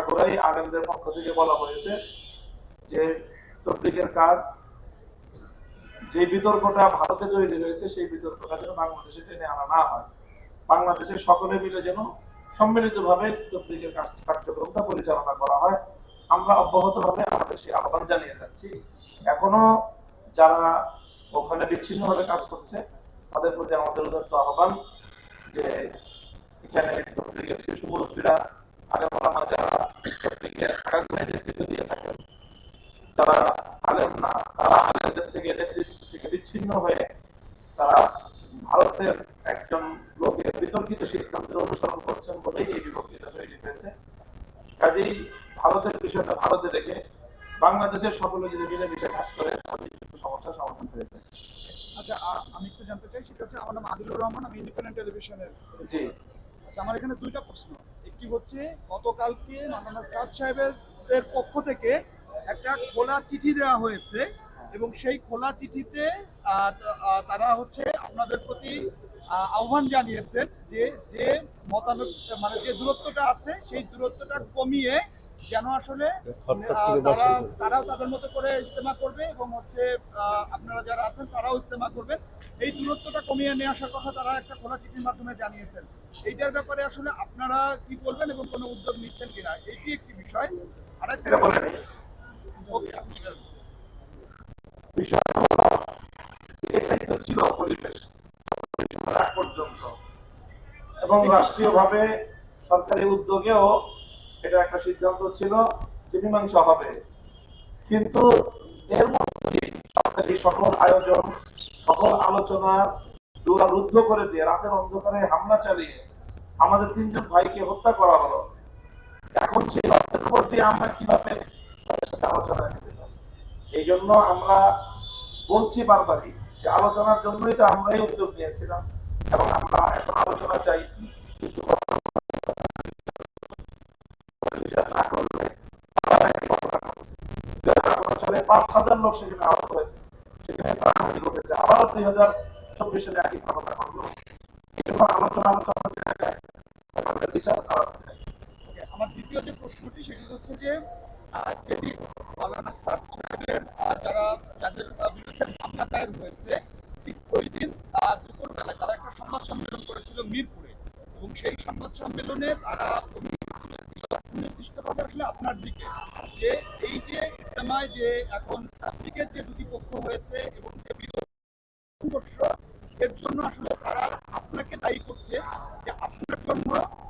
আগ্রহী আলেমদের পক্ষ থেকে বলা হয়েছে যে তবলিগের কাজ, যে বিতর্কটা ভারতে তৈরি হয়েছে সেই বিতর্কটা যেন বাংলাদেশে টেনে আনা না হয়, বাংলাদেশের সকলে মিলে যেন সম্মিলিতভাবে তবলিগের কার্যক্রমটা পরিচালনা করা হয়। আমরা অব্যাহতভাবে আমাদের সেই আহ্বান জানিয়ে যাচ্ছি। এখনো যারা ওখানে বিচ্ছিন্নভাবে কাজ করছে তাদের প্রতি আমাদের উদাত্ত আহ্বান যে এখানে তবলিগের শিশু মুরব্বীরা, আলেম ওলামা যারা তবলিগের আগামী নেতৃত্ব দিয়ে থাকেন, যারা আলেম না তারা আলেমদের থেকে নেতৃত্ব থেকে বিচ্ছিন্ন হয়ে তারা ভারতের একজন লোকের বিতর্কিত সিদ্ধান্তের অনুসরণ করছেন বলেই এই বিভক্তিটা তৈরি হয়েছে। কাজেই ভারতের বিষয়টা ভারতে রেখে বাংলাদেশের সকলে যদি মিলেমিশে কাজ করে সমস্যার সমাধান হয়েছে। আচ্ছা, আমি একটু জানতে চাই, সেটা হচ্ছে আমার নাম আদিলুর রহমান, আমি ইন্ডিপেন্ডেন্ট টেলিভিশনের। জি আচ্ছা, আমার এখানে দুইটা প্রশ্ন। একটি হচ্ছে গতকালকে মাওলানা সাদ সাহেবের পক্ষ থেকে একটা খোলা চিঠি দেওয়া হয়েছে এবং সেই খোলা চিঠিতে তারা হচ্ছে আপনাদের প্রতি আহ্বান জানিয়েছেন যে যে মতামত মানে যে দূরত্বটা আছে সেই দূরত্বটা কমিয়ে যেন আসলে তারাও তাদের মতো করে ইস্তেমা করবে এবং হচ্ছে আপনারা যারা আছেন তারাও ইস্তেমা করবেন, এই দূরত্বটা কমিয়ে নিয়ে আসার কথা তারা একটা খোলা চিঠির মাধ্যমে জানিয়েছেন। এইটার ব্যাপারে আসলে আপনারা কি বলবেন এবং কোনো উদ্যোগ নিচ্ছেন কিনা, এইটি একটি বিষয়। আরেকটা এটাই তো ছিল পরিবেশ পর্যন্ত, এবং রাষ্ট্রীয়ভাবে সরকারি উদ্যোগেও এটা একটা সিদ্ধান্ত ছিল যে মীমাংসা হবে। কিন্তু এর মধ্যে সরকারি সকল আয়োজন, সকল আলোচনা রুদ্ধ করে দিয়ে রাতের অন্ধকারে হামলা চালিয়ে আমাদের 3 জন ভাইকে হত্যা করা হলো। এখন সেই রক্তের উপর দিয়ে আমরা কিভাবে তাদের সাথে আলোচনা নিতে পারি? এই জন্য আমরা বলছি বারবারই যে আলোচনার জন্যই তো আমরাই উদ্যোগ নিয়েছিলাম এবং আমরা এখন আলোচনা চাই, কিন্তু না করলে 5,000 লোক সেখানে আহত হয়েছে, সেখানে প্রাণহানি ঘটেছে, আবারও 2024 সালে একই ঘটনা ঘটলো। এই জন্য আলোচনা বিচার করা। আমার দ্বিতীয় যে প্রশ্নটি সেটি হচ্ছে যে যেদিন মাওলানা সাদ সাহেবের যাদের বিরুদ্ধে মামলা দায়ের হয়েছে ঠিক ওই দিন দুপুরবেলা তারা একটা সংবাদ সম্মেলন করেছিল মিরপুরে, এবং সেই সংবাদ সম্মেলনে তারা নির্দিষ্টভাবে আসলে আপনার দিকে যে এই যে ইস্তেমায় যে এখন দিকের যে দুটি পক্ষ হয়েছে এবং যে সংঘর্ষ, এর জন্য আসলে তারা আপনাকে দায়ী করছে যে আপনার জন্য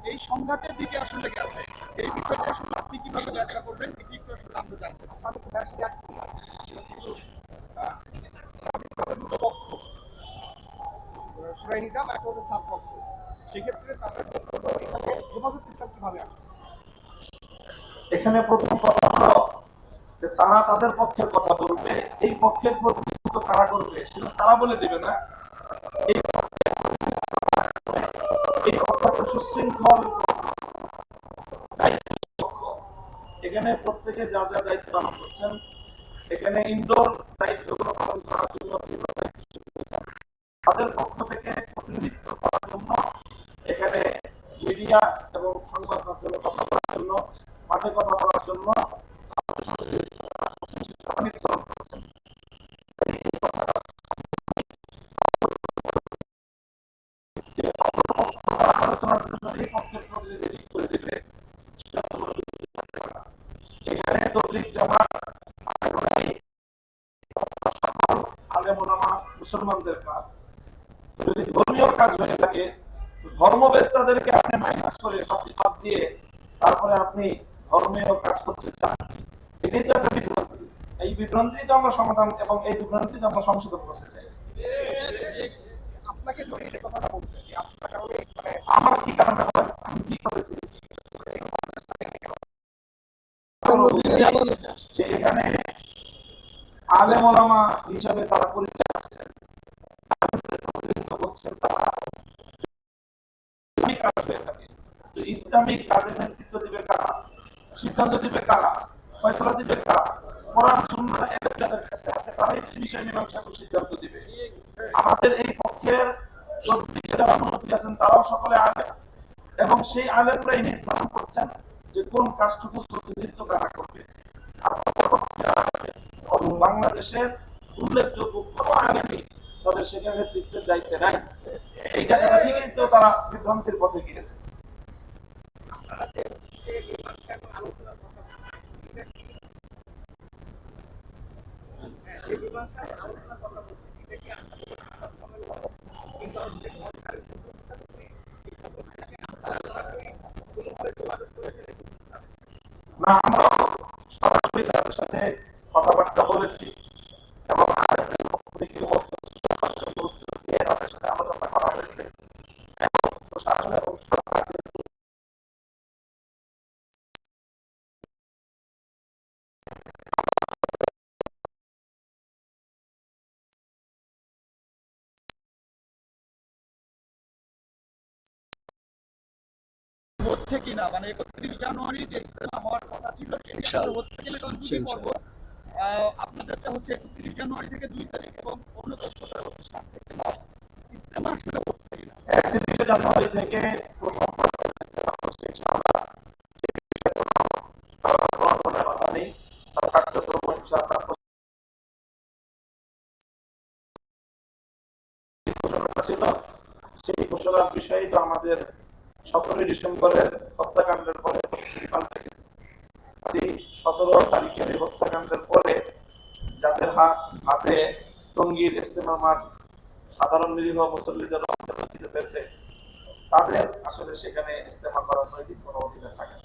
এই সংঘাতের দিকে আসলে গেছে। এই বিষয়টা আসলে আপনি কিভাবে ব্যাখ্যা করবেন এটি একটু আসলে আমরা জানতে সেক্ষেত্রে তাদের হেফাজত ইসলাম কিভাবে আসবে? এখানে প্রথম কথা হলো যে তারা তাদের পক্ষের কথা বলবে, এই পক্ষের প্রতিনিধিত্ব কারা করবে সেটা তারা বলে দিবে না। এই পক্ষটা সুশৃঙ্খল, এখানে প্রত্যেকে যার যার দায়িত্ব পালন করছেন। এখানে ইনডোর দায়িত্বগুলো পালন করার জন্য তাদের পক্ষ থেকে প্রতিনিধিত্ব করার জন্য এখানে মিডিয়া এবং সংবাদ মাধ্যমে কথা বলার জন্য, মাঠে কথা বলার জন্য আলোচনার জন্য এই পক্ষের প্রতিনিধি ঠিক করে দিবে। এখানে তবলিগ জামাত আলেম ওলামা মুসলমানদের কাজ, যদি ধর্মীয় কাজ হয়ে থাকে ধর্মবেত্তাদেরকে আপনি মাইনাস করে বাদ দিয়ে তারপরে আপনি ধর্মীয় কাজ করতে চান, এটাই তো একটা বিভ্রান্তি। এই বিভ্রান্তি তো আমরা সমাধান এবং এই বিভ্রান্তি তো আমরা সংশোধন করতে চাই। আপনাকে কথাটা বলছে আমার কি কারণে আমি কি করেছি এখানে আলেম ওলামা হিসাবে তারা পরিচয় আসছেন, ইসলামিক কাজের নেতৃত্ব দিবে কারা, সিদ্ধান্ত দিবে কারা, ফয়সালা দিবে কারা, কোরআন সুন্নাহ যাদের কাছে আছে তারাই বিষয় মীমাংসা করে সিদ্ধান্ত দিবে। আমাদের এই পক্ষের যারা মুরব্বী আছেন তারাও সকলে আলেম এবং সেই আলেমরাই নির্ধারণ করছেন যে কোন কাজটুকু প্রতিনিধিত্ব কারা করবে। এবং বাংলাদেশের উল্লেখযোগ্য কোনো আইনি তাদের সেখানে নেতৃত্বের দায়িত্বে নাই। এই জায়গাটা থেকেই তো তারা বিভ্রান্তির পথে গিয়েছে। না, আমরা সরাসরি তাদের সাথে কথাবার্তা বলেছি এবং তাদের সাথে আলোচনা করা হয়েছে। প্রশাসন এবং সরকার হচ্ছে কিনা, মানে 31 জানুয়ারি যে ইজতেমা হওয়ার কথা ছিল সেটা হচ্ছে কিনা, কারণ দুটি পর্ব। আপনাদেরটা হচ্ছে 31 জানুয়ারি থেকে 2 তারিখ এবং অন্য তথ্যটা হচ্ছে 7 থেকে 9। ইজতেমা আসলে হচ্ছে কিনা 31 জানুয়ারি থেকে প্রথম ইজতেমা হচ্ছে ইনশাআল্লাহ। কোনো কথা নেই, কার্যক্রম ইনশাআল্লাহ ঘোষণা ছিল। সেই ঘোষণার বিষয়ই তো আমাদের 17 ডিসেম্বরের হত্যাকাণ্ডের পরে পাল্টে গেছে। সেই 17 তারিখের এই হত্যাকাণ্ডের পরে যাদের হাতে টঙ্গীর ইজতেমা মাঠ সাধারণ নিরীহ মুসল্লিদের রক্তে রঞ্জিত হয়েছে, তাদের আসলে সেখানে ইজতেমা করার নৈতিক কোনো অধিকার থাকে না।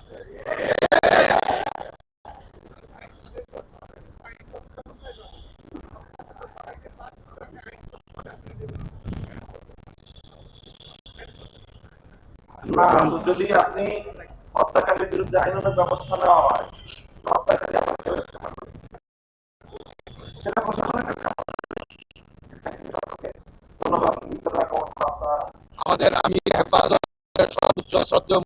না, যদি আপনি হত্যাকাণ্ডের বিরুদ্ধে আইনানুগ ব্যবস্থা নেওয়া হয়, হত্যাকারী আবার কেউ ইজতেমা করবে, সেটা প্রশাসনের কাছে ধন্যবাদ। আমাদের আমির হেফাজতের সর্বোচ্চ শ্রদ্ধেয়